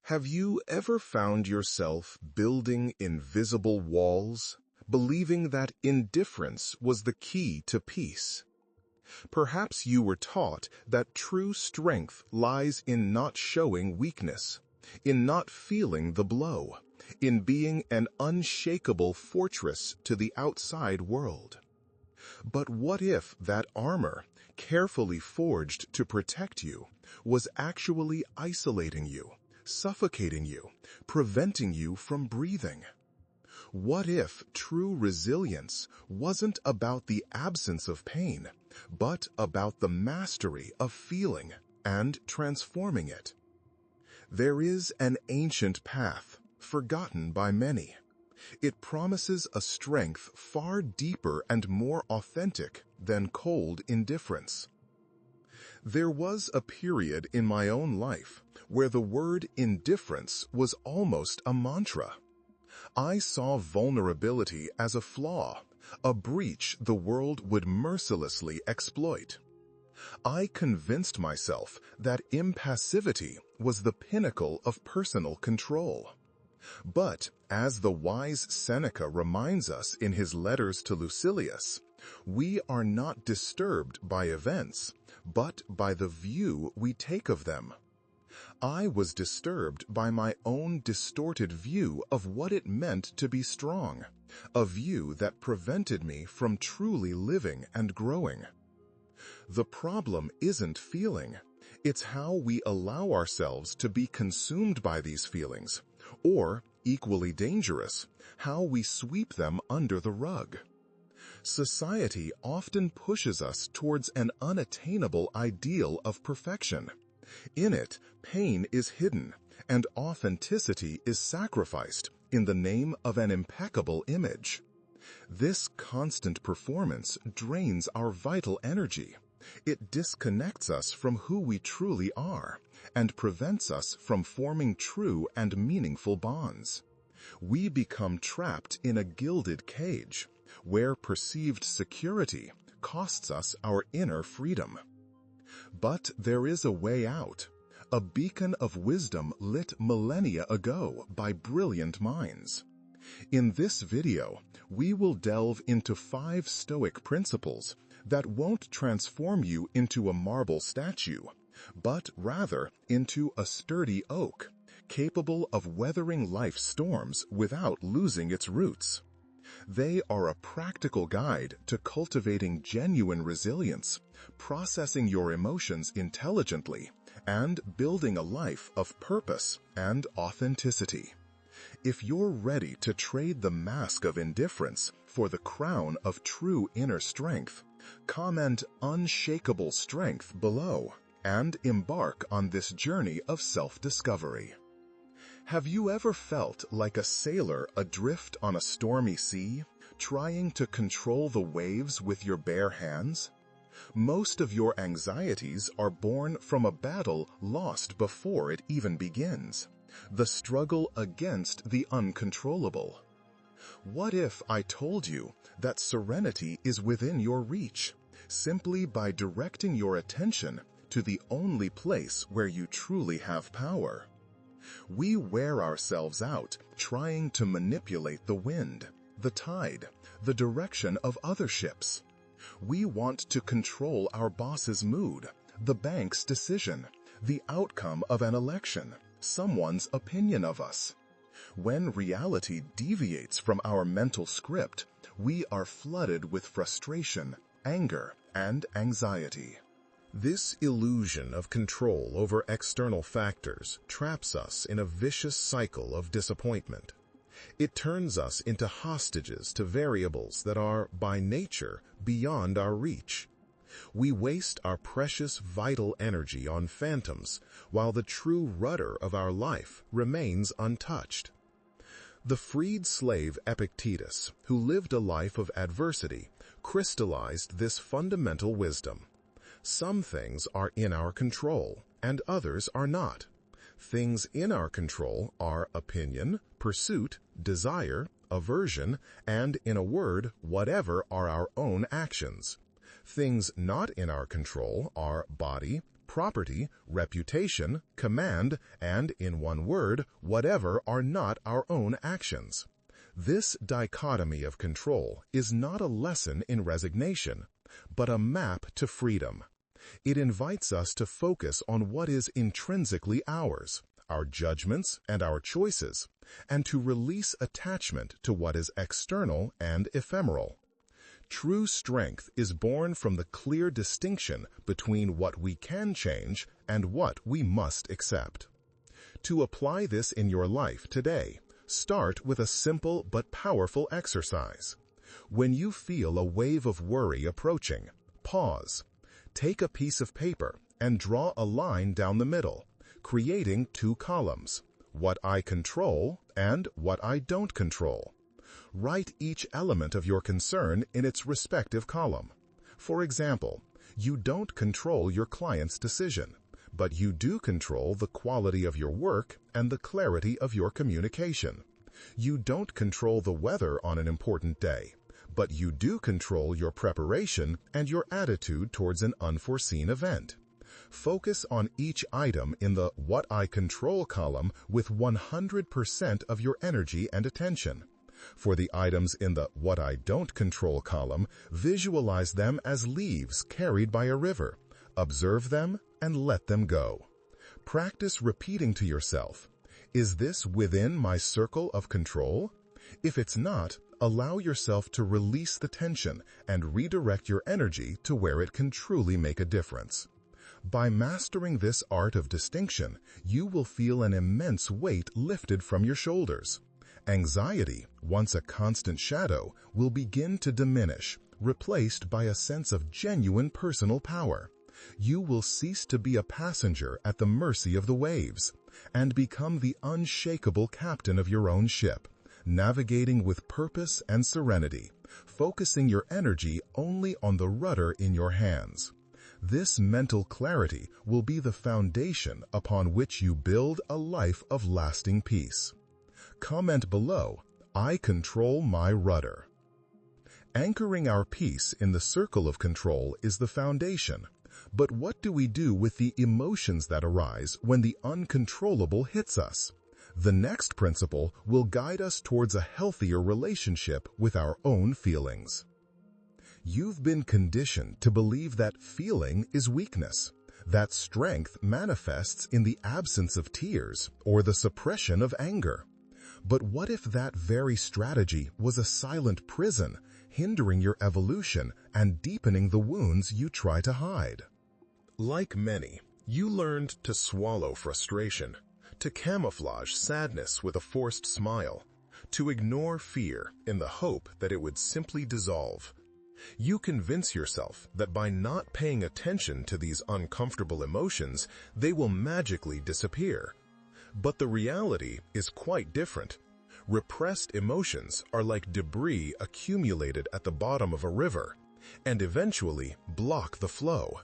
Have you ever found yourself building invisible walls, believing that indifference was the key to peace? Perhaps you were taught that true strength lies in not showing weakness, in not feeling the blow, in being an unshakable fortress to the outside world. But what if that armor, carefully forged to protect you, was actually isolating you, suffocating you, preventing you from breathing? What if true resilience wasn't about the absence of pain, but about the mastery of feeling and transforming it? There is an ancient path, forgotten by many. It promises a strength far deeper and more authentic than cold indifference. There was a period in my own life where the word indifference was almost a mantra. I saw vulnerability as a flaw, a breach the world would mercilessly exploit. I convinced myself that impassivity was the pinnacle of personal control. But, as the wise Seneca reminds us in his letters to Lucilius, we are not disturbed by events, but by the view we take of them. I was disturbed by my own distorted view of what it meant to be strong, a view that prevented me from truly living and growing. The problem isn't feeling, it's how we allow ourselves to be consumed by these feelings, or, equally dangerous, how we sweep them under the rug. Society often pushes us towards an unattainable ideal of perfection. In it, pain is hidden, and authenticity is sacrificed in the name of an impeccable image. This constant performance drains our vital energy. It disconnects us from who we truly are and prevents us from forming true and meaningful bonds. We become trapped in a gilded cage, where perceived security costs us our inner freedom. But there is a way out, a beacon of wisdom lit millennia ago by brilliant minds. In this video, we will delve into 5 Stoic principles that won't transform you into a marble statue, but rather into a sturdy oak, capable of weathering life's storms without losing its roots. They are a practical guide to cultivating genuine resilience, processing your emotions intelligently, and building a life of purpose and authenticity. If you're ready to trade the mask of indifference for the crown of true inner strength, comment "unshakable strength" below and embark on this journey of self-discovery. Have you ever felt like a sailor adrift on a stormy sea, trying to control the waves with your bare hands? Most of your anxieties are born from a battle lost before it even begins, the struggle against the uncontrollable. What if I told you that serenity is within your reach, simply by directing your attention to the only place where you truly have power? We wear ourselves out trying to manipulate the wind, the tide, the direction of other ships. We want to control our boss's mood, the bank's decision, the outcome of an election, someone's opinion of us. When reality deviates from our mental script, we are flooded with frustration, anger, and anxiety. This illusion of control over external factors traps us in a vicious cycle of disappointment. It turns us into hostages to variables that are, by nature, beyond our reach. We waste our precious vital energy on phantoms, while the true rudder of our life remains untouched. The freed slave Epictetus, who lived a life of adversity, crystallized this fundamental wisdom. Some things are in our control, and others are not. Things in our control are opinion, pursuit, desire, aversion, and, in a word, whatever are our own actions. Things not in our control are body, property, reputation, command, and, in one word, whatever are not our own actions. This dichotomy of control is not a lesson in resignation, but a map to freedom. It invites us to focus on what is intrinsically ours, our judgments and our choices, and to release attachment to what is external and ephemeral. True strength is born from the clear distinction between what we can change and what we must accept. To apply this in your life today, start with a simple but powerful exercise. When you feel a wave of worry approaching, pause. Take a piece of paper and draw a line down the middle, creating two columns, what I control and what I don't control. Write each element of your concern in its respective column. For example, you don't control your client's decision, but you do control the quality of your work and the clarity of your communication. You don't control the weather on an important day, but you do control your preparation and your attitude towards an unforeseen event. Focus on each item in the What I Control column with 100% of your energy and attention. For the items in the What I Don't Control column, visualize them as leaves carried by a river. Observe them and let them go. Practice repeating to yourself, is this within my circle of control? If it's not, allow yourself to release the tension and redirect your energy to where it can truly make a difference. By mastering this art of distinction, you will feel an immense weight lifted from your shoulders. Anxiety, once a constant shadow, will begin to diminish, replaced by a sense of genuine personal power. You will cease to be a passenger at the mercy of the waves, and become the unshakable captain of your own ship, navigating with purpose and serenity, focusing your energy only on the rudder in your hands. This mental clarity will be the foundation upon which you build a life of lasting peace. Comment below, I control my rudder. Anchoring our peace in the circle of control is the foundation. But what do we do with the emotions that arise when the uncontrollable hits us? The next principle will guide us towards a healthier relationship with our own feelings. You've been conditioned to believe that feeling is weakness, that strength manifests in the absence of tears or the suppression of anger. But what if that very strategy was a silent prison, hindering your evolution and deepening the wounds you try to hide? Like many, you learned to swallow frustration, to camouflage sadness with a forced smile, to ignore fear in the hope that it would simply dissolve. You convince yourself that by not paying attention to these uncomfortable emotions, they will magically disappear. But the reality is quite different. Repressed emotions are like debris accumulated at the bottom of a river, and eventually block the flow.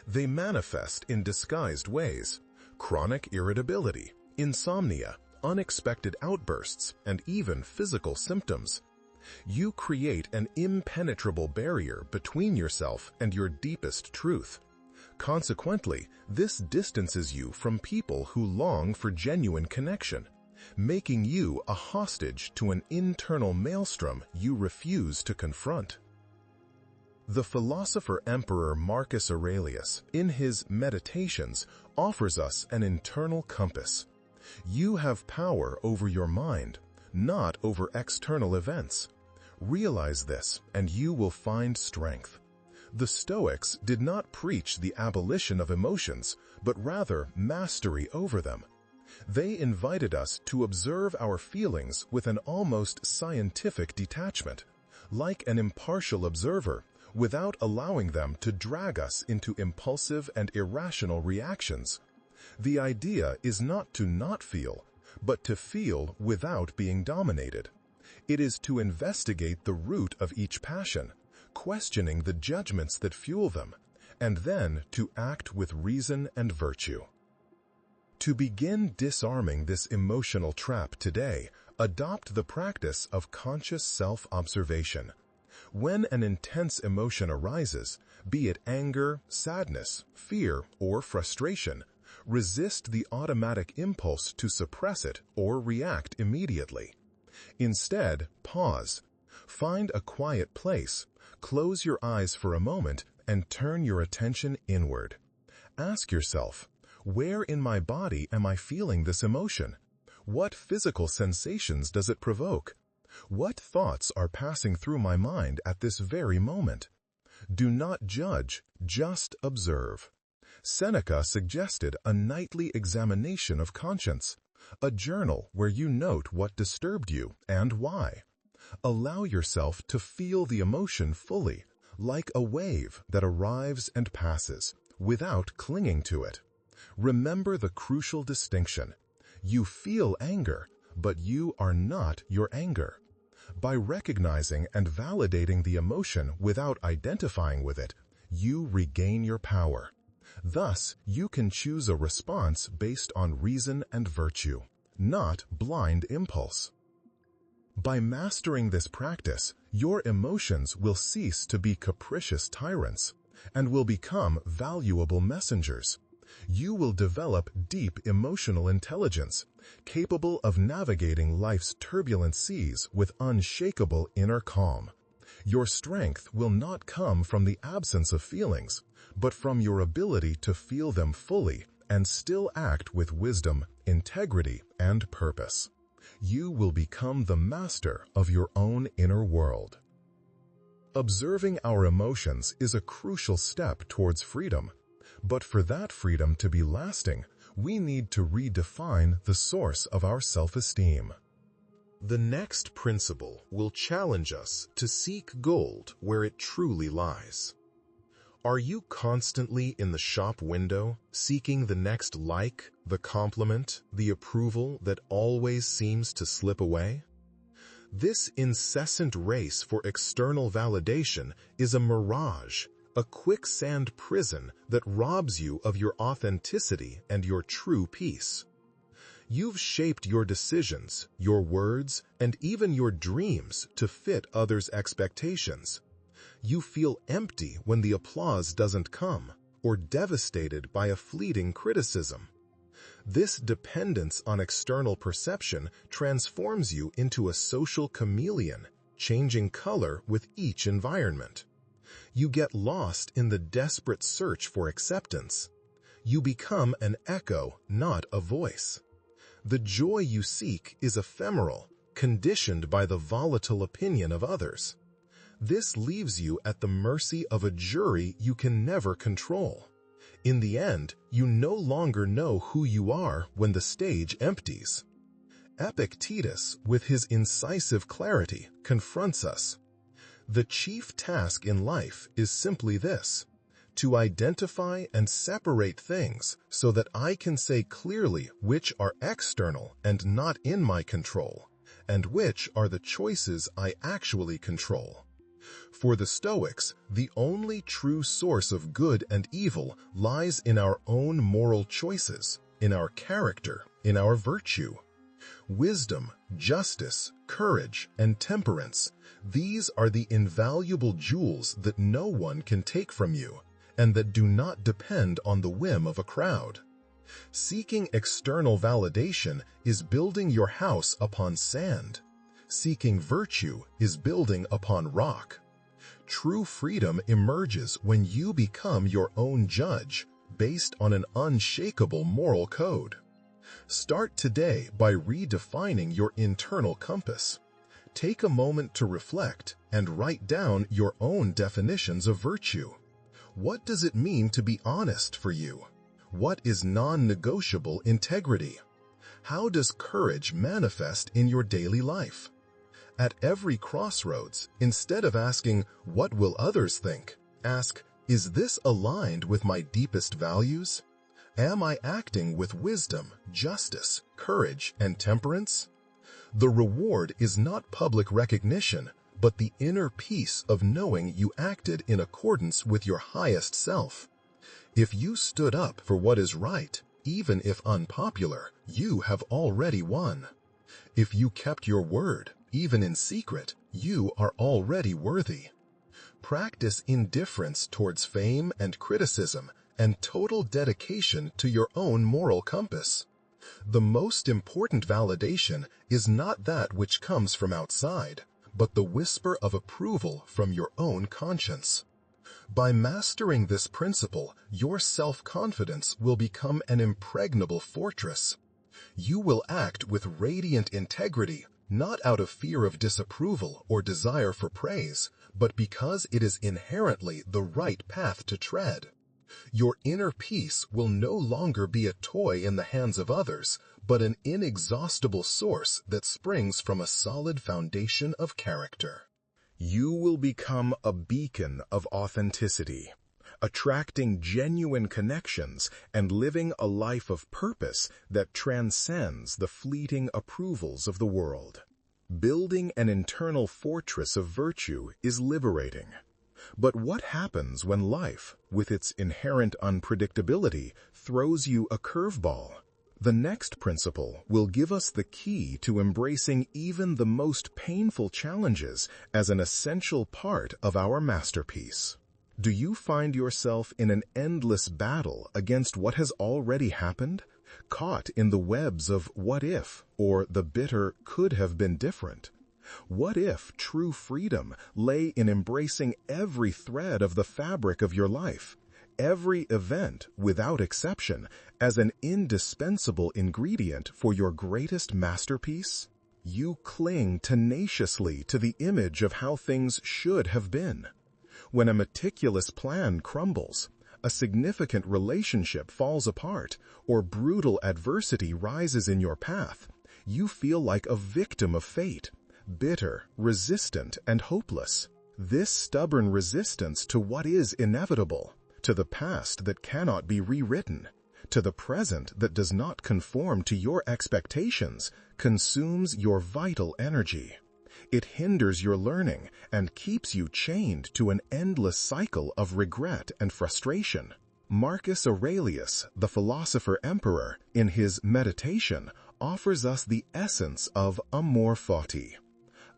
They manifest in disguised ways: chronic irritability, insomnia, unexpected outbursts, and even physical symptoms. You create an impenetrable barrier between yourself and your deepest truth. Consequently, this distances you from people who long for genuine connection, making you a hostage to an internal maelstrom you refuse to confront. The philosopher Emperor Marcus Aurelius, in his Meditations, offers us an internal compass. You have power over your mind, not over external events. Realize this, and you will find strength. The Stoics did not preach the abolition of emotions, but rather mastery over them. They invited us to observe our feelings with an almost scientific detachment, like an impartial observer, without allowing them to drag us into impulsive and irrational reactions. The idea is not to not feel, but to feel without being dominated. It is to investigate the root of each passion, questioning the judgments that fuel them, and then to act with reason and virtue. To begin disarming this emotional trap today, adopt the practice of conscious self-observation. When an intense emotion arises, Be it anger, sadness, fear, or frustration, resist the automatic impulse to suppress it or react immediately. Instead, pause. Find a quiet place, close your eyes for a moment, and turn your attention inward. Ask yourself, where in my body am I feeling this emotion? What physical sensations does it provoke? What thoughts are passing through my mind at this very moment? Do not judge, just observe. Seneca suggested a nightly examination of conscience, a journal where you note what disturbed you and why. Allow yourself to feel the emotion fully, like a wave that arrives and passes, without clinging to it. Remember the crucial distinction. You feel anger, but you are not your anger. By recognizing and validating the emotion without identifying with it, you regain your power. Thus, you can choose a response based on reason and virtue, not blind impulse. By mastering this practice, your emotions will cease to be capricious tyrants and will become valuable messengers. You will develop deep emotional intelligence, capable of navigating life's turbulent seas with unshakable inner calm. Your strength will not come from the absence of feelings, but from your ability to feel them fully and still act with wisdom, integrity, and purpose. You will become the master of your own inner world. Observing our emotions is a crucial step towards freedom. But for that freedom to be lasting, we need to redefine the source of our self-esteem. The next principle will challenge us to seek gold where it truly lies. Are you constantly in the shop window, seeking the next like, the compliment, the approval that always seems to slip away? This incessant race for external validation is a mirage, a quicksand prison that robs you of your authenticity and your true peace. You've shaped your decisions, your words, and even your dreams to fit others' expectations. You feel empty when the applause doesn't come, or devastated by a fleeting criticism. This dependence on external perception transforms you into a social chameleon, changing color with each environment. You get lost in the desperate search for acceptance. You become an echo, not a voice. The joy you seek is ephemeral, conditioned by the volatile opinion of others. This leaves you at the mercy of a jury you can never control. In the end, you no longer know who you are when the stage empties. Epictetus, with his incisive clarity, confronts us. The chief task in life is simply this: to identify and separate things so that I can say clearly which are external and not in my control, and which are the choices I actually control. For the Stoics, the only true source of good and evil lies in our own moral choices, in our character, in our virtue. Wisdom, justice, courage, and temperance, these are the invaluable jewels that no one can take from you, and that do not depend on the whim of a crowd. Seeking external validation is building your house upon sand. Seeking virtue is building upon rock. True freedom emerges when you become your own judge, based on an unshakable moral code. Start today by redefining your internal compass. Take a moment to reflect and write down your own definitions of virtue. What does it mean to be honest for you? What is non-negotiable integrity? How does courage manifest in your daily life? At every crossroads, instead of asking, "What will others think?" ask, "Is this aligned with my deepest values? Am I acting with wisdom, justice, courage, and temperance?" The reward is not public recognition, but the inner peace of knowing you acted in accordance with your highest self. If you stood up for what is right, even if unpopular, you have already won. If you kept your word, even in secret, you are already worthy. Practice indifference towards fame and criticism and total dedication to your own moral compass. The most important validation is not that which comes from outside, but the whisper of approval from your own conscience. By mastering this principle, your self-confidence will become an impregnable fortress. You will act with radiant integrity, not out of fear of disapproval or desire for praise, but because it is inherently the right path to tread. Your inner peace will no longer be a toy in the hands of others, but an inexhaustible source that springs from a solid foundation of character. You will become a beacon of authenticity, attracting genuine connections and living a life of purpose that transcends the fleeting approvals of the world. Building an internal fortress of virtue is liberating. But what happens when life, with its inherent unpredictability, throws you a curveball? The next principle will give us the key to embracing even the most painful challenges as an essential part of our masterpiece. Do you find yourself in an endless battle against what has already happened, caught in the webs of what if, or the bitter could have been different? What if true freedom lay in embracing every thread of the fabric of your life, every event, without exception, as an indispensable ingredient for your greatest masterpiece? You cling tenaciously to the image of how things should have been. When a meticulous plan crumbles, a significant relationship falls apart, or brutal adversity rises in your path, you feel like a victim of fate, bitter, resistant, and hopeless. This stubborn resistance to what is inevitable, to the past that cannot be rewritten, to the present that does not conform to your expectations, consumes your vital energy. It hinders your learning and keeps you chained to an endless cycle of regret and frustration. Marcus Aurelius, the philosopher-emperor, in his Meditation, offers us the essence of amor fati.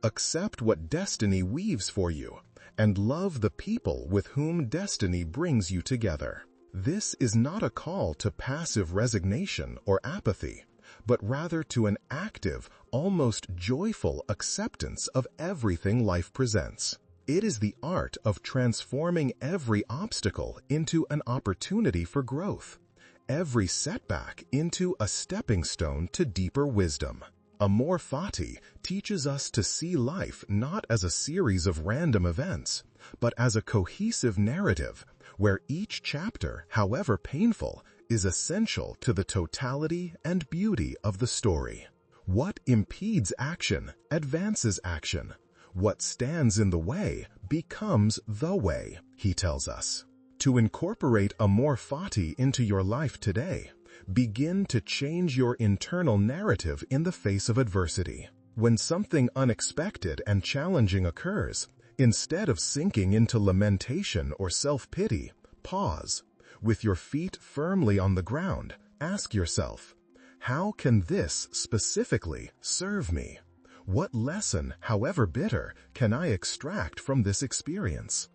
Accept what destiny weaves for you, and love the people with whom destiny brings you together. This is not a call to passive resignation or apathy, but rather to an active, almost joyful acceptance of everything life presents. It is the art of transforming every obstacle into an opportunity for growth, every setback into a stepping stone to deeper wisdom. Amor fati teaches us to see life not as a series of random events, but as a cohesive narrative where each chapter, however painful, is essential to the totality and beauty of the story. What impedes action advances action. What stands in the way becomes the way, he tells us. To incorporate amor fati into your life today, begin to change your internal narrative in the face of adversity. When something unexpected and challenging occurs, instead of sinking into lamentation or self-pity, pause. With your feet firmly on the ground, ask yourself, how can this specifically serve me? What lesson, however bitter, can I extract from this experience?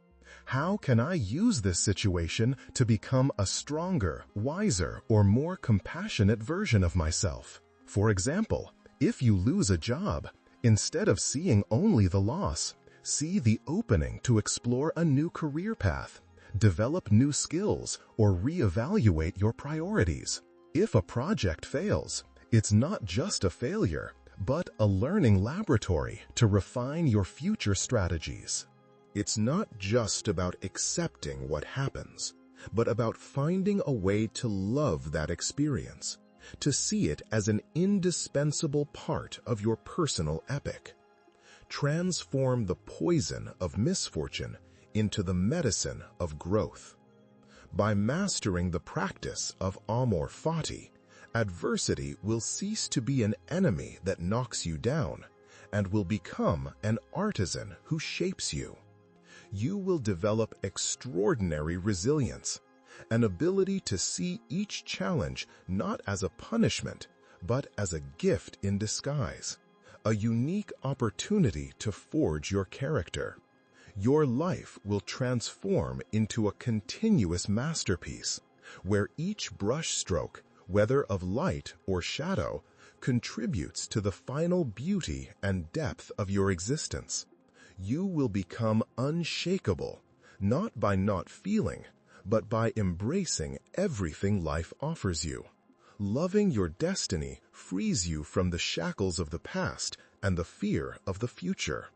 How can I use this situation to become a stronger, wiser, or more compassionate version of myself? For example, if you lose a job, instead of seeing only the loss, see the opening to explore a new career path, develop new skills, or reevaluate your priorities. If a project fails, it's not just a failure, but a learning laboratory to refine your future strategies. It's not just about accepting what happens, but about finding a way to love that experience, to see it as an indispensable part of your personal epic. Transform the poison of misfortune into the medicine of growth. By mastering the practice of amor fati, adversity will cease to be an enemy that knocks you down and will become an artisan who shapes you. You will develop extraordinary resilience, an ability to see each challenge not as a punishment, but as a gift in disguise, a unique opportunity to forge your character. Your life will transform into a continuous masterpiece, where each brushstroke, whether of light or shadow, contributes to the final beauty and depth of your existence. You will become unshakable, not by not feeling, but by embracing everything life offers you. Loving your destiny frees you from the shackles of the past and the fear of the future.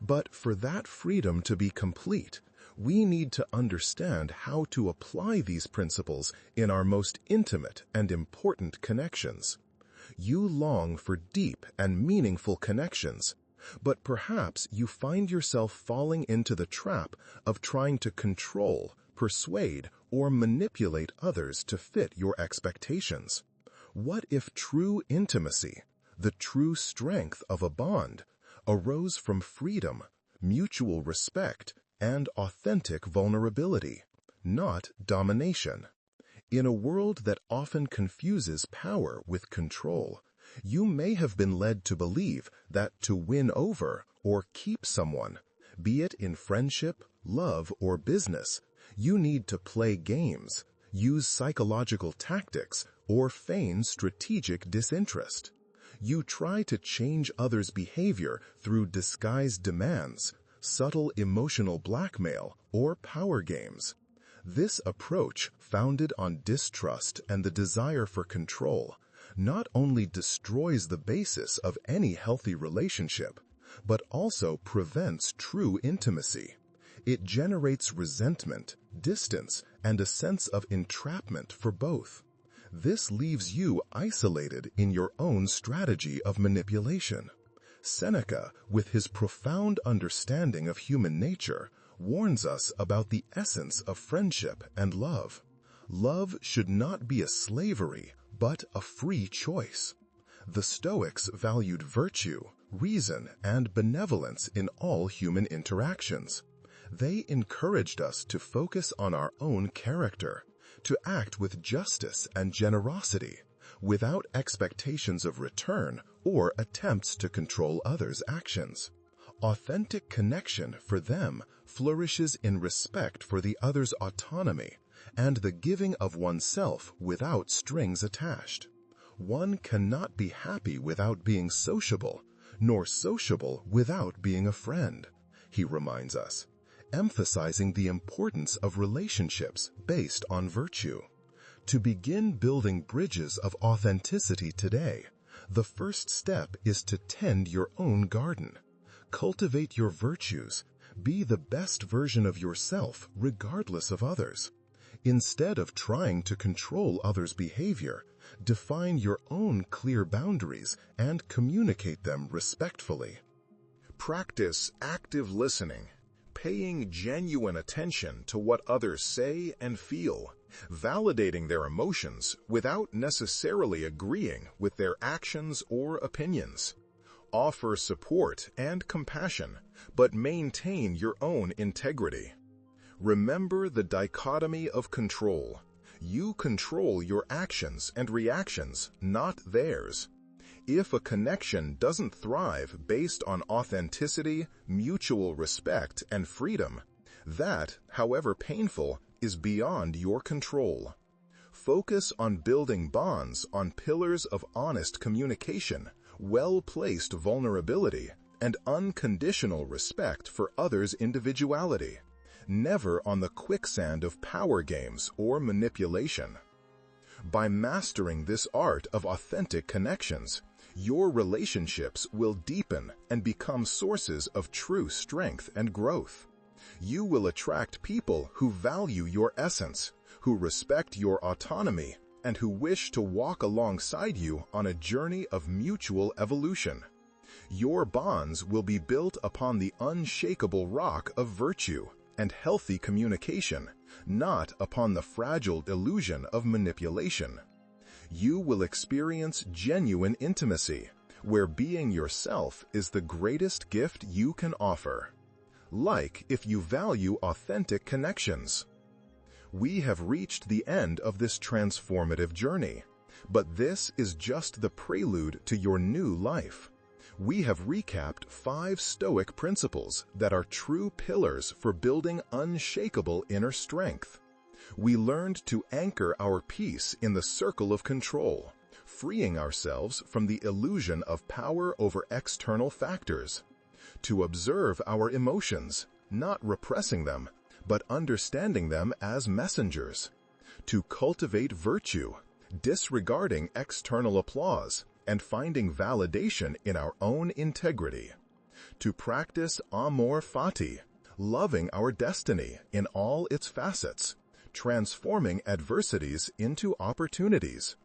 But for that freedom to be complete, we need to understand how to apply these principles in our most intimate and important connections. You long for deep and meaningful connections, but perhaps you find yourself falling into the trap of trying to control, persuade, or manipulate others to fit your expectations. What if true intimacy, the true strength of a bond, arose from freedom, mutual respect, and authentic vulnerability, not domination? In a world that often confuses power with control, you may have been led to believe that to win over or keep someone, be it in friendship, love, or business, you need to play games, use psychological tactics, or feign strategic disinterest. You try to change others' behavior through disguised demands, subtle emotional blackmail, or power games. This approach, founded on distrust and the desire for control, not only destroys the basis of any healthy relationship, but also prevents true intimacy. It generates resentment, distance, and a sense of entrapment for both. This leaves you isolated in your own strategy of manipulation. Seneca, with his profound understanding of human nature, warns us about the essence of friendship and love. Love should not be a slavery, but a free choice. The Stoics valued virtue, reason, and benevolence in all human interactions. They encouraged us to focus on our own character, to act with justice and generosity, without expectations of return or attempts to control others' actions. Authentic connection for them flourishes in respect for the other's autonomy and the giving of oneself without strings attached. One cannot be happy without being sociable, nor sociable without being a friend, he reminds us, emphasizing the importance of relationships based on virtue. To begin building bridges of authenticity today, the first step is to tend your own garden. Cultivate your virtues. Be the best version of yourself regardless of others. Instead of trying to control others' behavior, define your own clear boundaries and communicate them respectfully. Practice active listening, paying genuine attention to what others say and feel, validating their emotions without necessarily agreeing with their actions or opinions. Offer support and compassion, but maintain your own integrity. Remember the dichotomy of control. You control your actions and reactions, not theirs. If a connection doesn't thrive based on authenticity, mutual respect, and freedom, that, however painful, is beyond your control. Focus on building bonds on pillars of honest communication, well-placed vulnerability, and unconditional respect for others' individuality, never on the quicksand of power games or manipulation. By mastering this art of authentic connections, your relationships will deepen and become sources of true strength and growth. You will attract people who value your essence, who respect your autonomy, and who wish to walk alongside you on a journey of mutual evolution. Your bonds will be built upon the unshakable rock of virtue and healthy communication, not upon the fragile illusion of manipulation. You will experience genuine intimacy, where being yourself is the greatest gift you can offer. Like if you value authentic connections. We have reached the end of this transformative journey, but this is just the prelude to your new life. We have recapped 5 Stoic principles that are true pillars for building unshakable inner strength. We learned to anchor our peace in the circle of control, freeing ourselves from the illusion of power over external factors, to observe our emotions, not repressing them, but understanding them as messengers, to cultivate virtue, disregarding external applause and finding validation in our own integrity, to practice amor fati, loving our destiny in all its facets, transforming adversities into opportunities,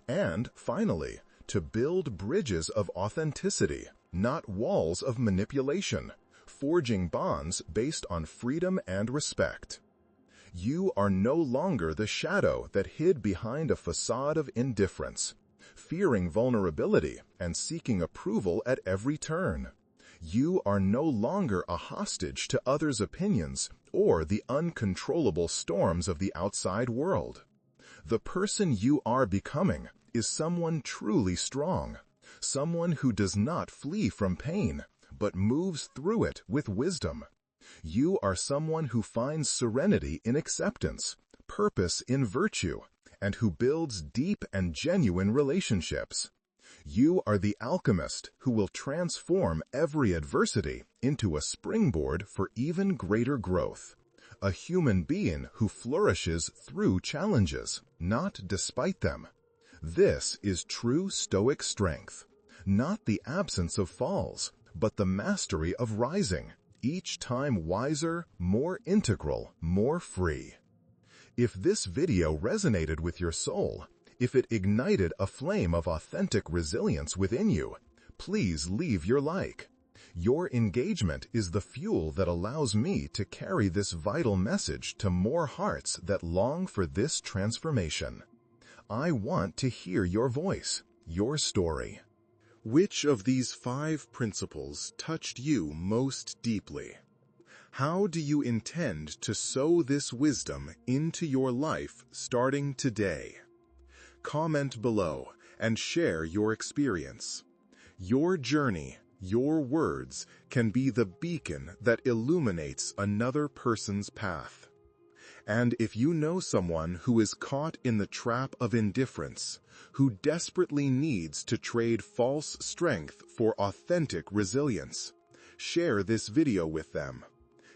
and finally, to build bridges of authenticity, not walls of manipulation, forging bonds based on freedom and respect. You are no longer the shadow that hid behind a facade of indifference, fearing vulnerability and seeking approval at every turn. You are no longer a hostage to others' opinions or the uncontrollable storms of the outside world. The person you are becoming is someone truly strong, someone who does not flee from pain, but moves through it with wisdom. You are someone who finds serenity in acceptance, purpose in virtue, and who builds deep and genuine relationships. You are the alchemist who will transform every adversity into a springboard for even greater growth. A human being who flourishes through challenges, not despite them. This is true Stoic strength, not the absence of falls, but the mastery of rising, each time wiser, more integral, more free. If this video resonated with your soul, if it ignited a flame of authentic resilience within you, please leave your like. Your engagement is the fuel that allows me to carry this vital message to more hearts that long for this transformation. I want to hear your voice, your story. Which of these 5 principles touched you most deeply? How do you intend to sow this wisdom into your life starting today? Comment below and share your experience. Your journey, your words, can be the beacon that illuminates another person's path. And if you know someone who is caught in the trap of indifference, who desperately needs to trade false strength for authentic resilience, share this video with them.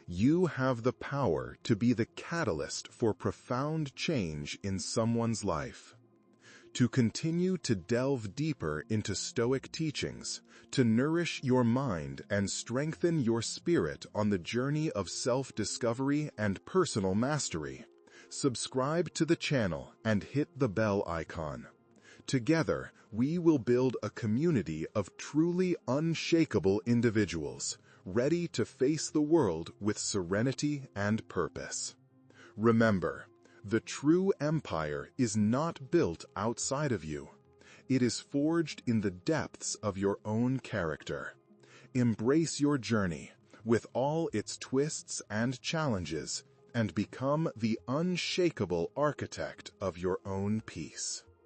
You have the power to be the catalyst for profound change in someone's life. To continue to delve deeper into Stoic teachings, to nourish your mind and strengthen your spirit on the journey of self-discovery and personal mastery, subscribe to the channel and hit the bell icon. Together, we will build a community of truly unshakable individuals, ready to face the world with serenity and purpose. Remember, the true empire is not built outside of you. It is forged in the depths of your own character. Embrace your journey, with all its twists and challenges, and become the unshakable architect of your own peace.